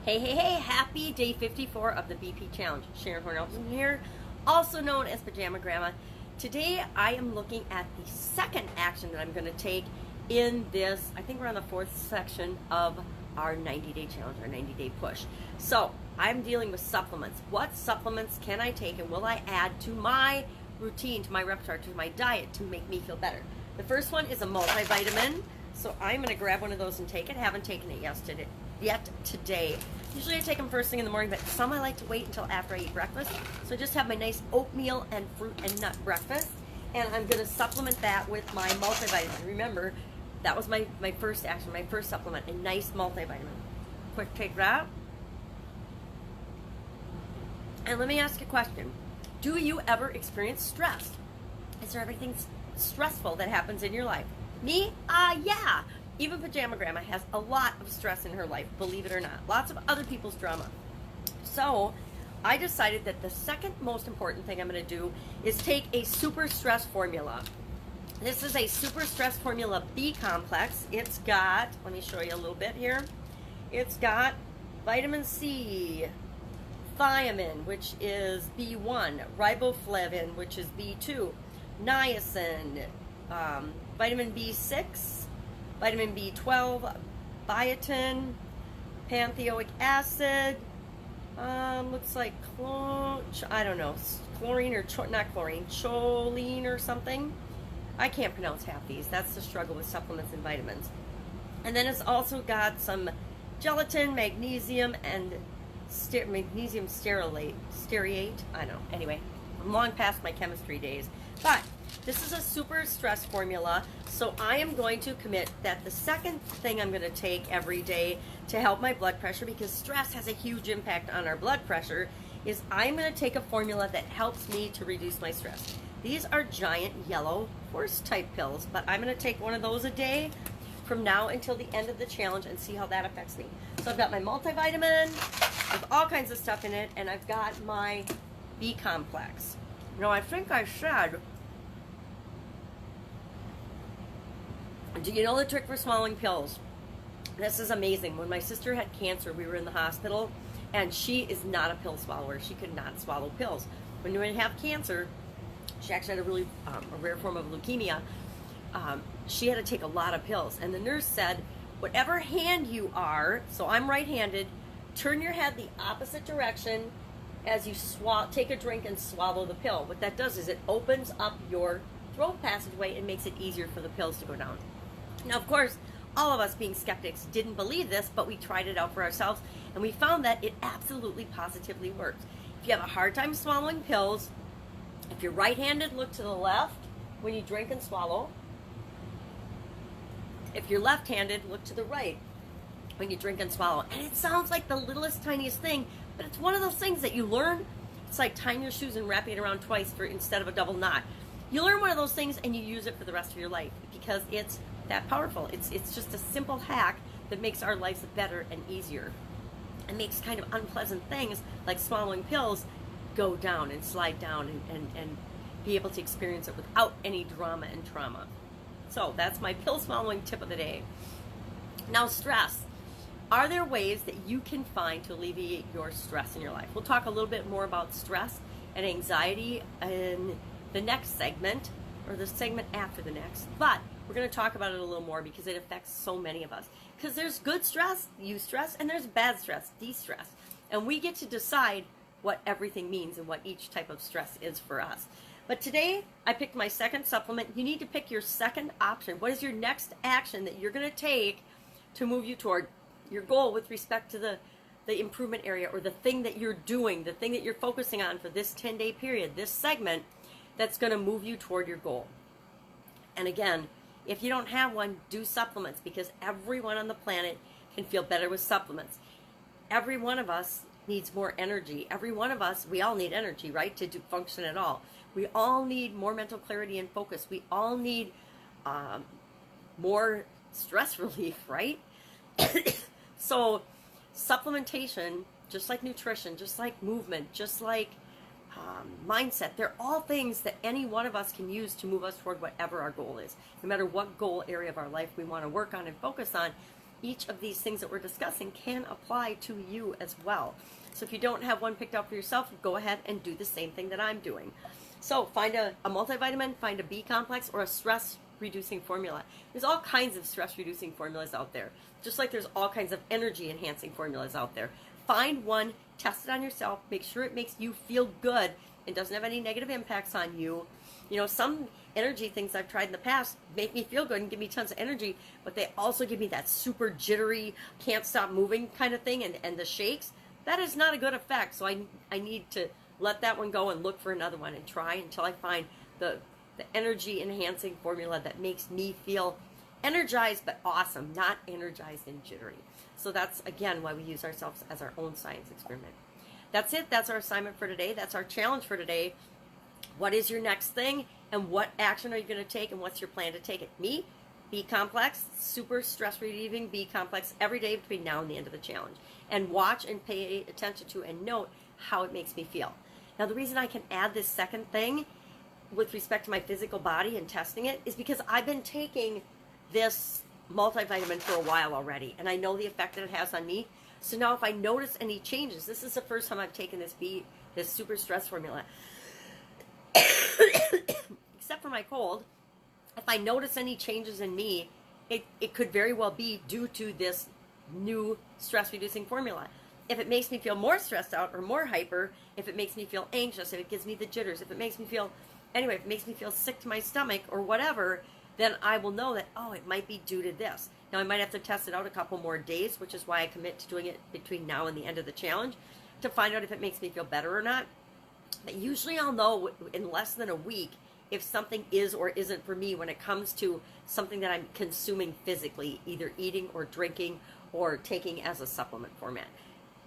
Hey, hey, hey, happy day 54 of the BP Challenge. Sharon Horne-Ellstrom here, also known as Pajama Grandma. Today I am looking at the second action that I'm going to take in this, I think we're on the fourth section of our 90-day challenge, our 90-day push. So I'm dealing with supplements. What supplements can I take and will I add to my routine, to my repertoire, to my diet to make me feel better? The first one is a multivitamin. So I'm going to grab one of those and take it. Haven't taken it yet today. Usually I take them first thing in the morning, but some I like to wait until after I eat breakfast. So I just have my nice oatmeal and fruit and nut breakfast. And I'm going to supplement that with my multivitamin. Remember, that was my first action, my first supplement, a nice multivitamin. Quick take that. And let me ask you a question. Do you ever experience stress? Is there everything stressful that happens in your life? Me? Yeah. Even Pajama Grandma has a lot of stress in her life, believe it or not. Lots of other people's drama. So I decided that the second most important thing I'm going to do is take a super stress formula. This is a super stress formula B complex. It's got, let me show you a little bit here. It's got vitamin C, thiamine, which is B1, riboflavin, which is B2, niacin, vitamin B6, vitamin B12, biotin, pantheroic acid, looks like I don't know, chlorine or not chlorine, choline or something. I can't pronounce half these. That's the struggle with supplements and vitamins. And then it's also got some gelatin, magnesium, and magnesium stearate. I don't know. Anyway, I'm long past my chemistry days. But this is a super stress formula, so I am going to commit that the second thing I'm going to take every day to help my blood pressure, because stress has a huge impact on our blood pressure, is I'm going to take a formula that helps me to reduce my stress. These are giant yellow horse type pills, but I'm going to take one of those a day from now until the end of the challenge and see how that affects me. So I've got my multivitamin with all kinds of stuff in it, and I've got my B complex. Now, I think I said, do you know the trick for swallowing pills? This is amazing. When my sister had cancer, we were in the hospital, and she is not a pill swallower. She could not swallow pills. When you have cancer, she actually had a really a rare form of leukemia. She had to take a lot of pills, and the nurse said, whatever hand you are, so I'm right-handed, turn your head the opposite direction as you take a drink and swallow the pill. What that does is it opens up your throat passageway and makes it easier for the pills to go down. Now, of course, all of us being skeptics didn't believe this, but we tried it out for ourselves, and we found that it absolutely positively works. If you have a hard time swallowing pills, if you're right-handed, look to the left when you drink and swallow. If you're left-handed, look to the right when you drink and swallow. And it sounds like the littlest, tiniest thing, but it's one of those things that you learn. It's like tying your shoes and wrapping it around twice instead of a double knot. You learn one of those things and you use it for the rest of your life because it's that powerful. It's just a simple hack that makes our lives better and easier. It makes kind of unpleasant things like swallowing pills go down and slide down and be able to experience it without any drama and trauma. So that's my pill swallowing tip of the day. Now, stress. Are there ways that you can find to alleviate your stress in your life? We'll talk a little bit more about stress and anxiety in the next segment, or the segment after the next. But we're going to talk about it a little more because it affects so many of us. Because there's good stress, eustress, and there's bad stress, de-stress. And we get to decide what everything means and what each type of stress is for us. But today, I picked my second supplement. You need to pick your second option. What is your next action that you're going to take to move you toward your goal with respect to the improvement area, or the thing that you're doing, the thing that you're focusing on for this 10-day period, this segment, that's going to move you toward your goal. And again, if you don't have one, do supplements, because everyone on the planet can feel better with supplements. Every one of us needs more energy. Every one of us, we all need energy, right, to function at all. We all need more mental clarity and focus. We all need more stress relief, right? So supplementation, just like nutrition, just like movement, just like mindset, they're all things that any one of us can use to move us toward whatever our goal is. No matter what goal area of our life we want to work on and focus on, each of these things that we're discussing can apply to you as well. So if you don't have one picked out for yourself, go ahead and do the same thing that I'm doing. So find a multivitamin, find a B complex, or a stress reducing formula. There's all kinds of stress reducing formulas out there, just like there's all kinds of energy enhancing formulas out there. Find one, test it on yourself, make sure it makes you feel good and doesn't have any negative impacts on you. You know, some energy things I've tried in the past make me feel good and give me tons of energy, but they also give me that super jittery, can't stop moving kind of thing, and the shakes. That is not a good effect, so I need to let that one go and look for another one and try until I find the energy enhancing formula that makes me feel energized but awesome, not energized and jittery. So that's, again, why we use ourselves as our own science experiment. That's it. That's our assignment for today. That's our challenge for today. What is your next thing, and what action are you going to take, and what's your plan to take it? Me, B complex, super stress relieving B complex every day between now and the end of the challenge. And watch and pay attention to and note how it makes me feel. Now, the reason I can add this second thing with respect to my physical body and testing it is because I've been taking this multivitamin for a while already, and I know the effect that it has on me. So now if I notice any changes, this is the first time I've taken this super stress formula, except for my cold. If I notice any changes in me, it could very well be due to this new stress reducing formula. If it makes me feel more stressed out or more hyper, if it makes me feel anxious, if it gives me the jitters, if it makes me feel, anyway, if it makes me feel sick to my stomach or whatever, then I will know that, oh, it might be due to this. Now, I might have to test it out a couple more days, which is why I commit to doing it between now and the end of the challenge, to find out if it makes me feel better or not. But usually I'll know in less than a week if something is or isn't for me when it comes to something that I'm consuming physically, either eating or drinking or taking as a supplement format.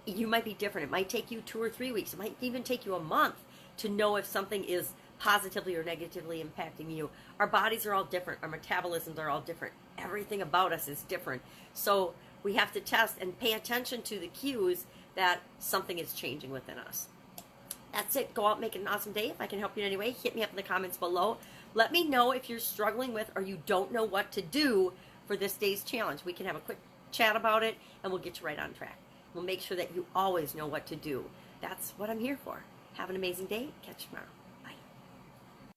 You might be different. It might take you 2 or 3 weeks. It might even take you a month to know if something is positively or negatively impacting you. Our bodies are all different. Our metabolisms are all different. Everything about us is different. So we have to test and pay attention to the cues that something is changing within us. That's it. Go out and make it an awesome day. If I can help you in any way, hit me up in the comments below. Let me know if you're struggling with or you don't know what to do for this day's challenge. We can have a quick chat about it, and we'll get you right on track. We'll make sure that you always know what to do. That's what I'm here for. Have an amazing day. Catch you tomorrow.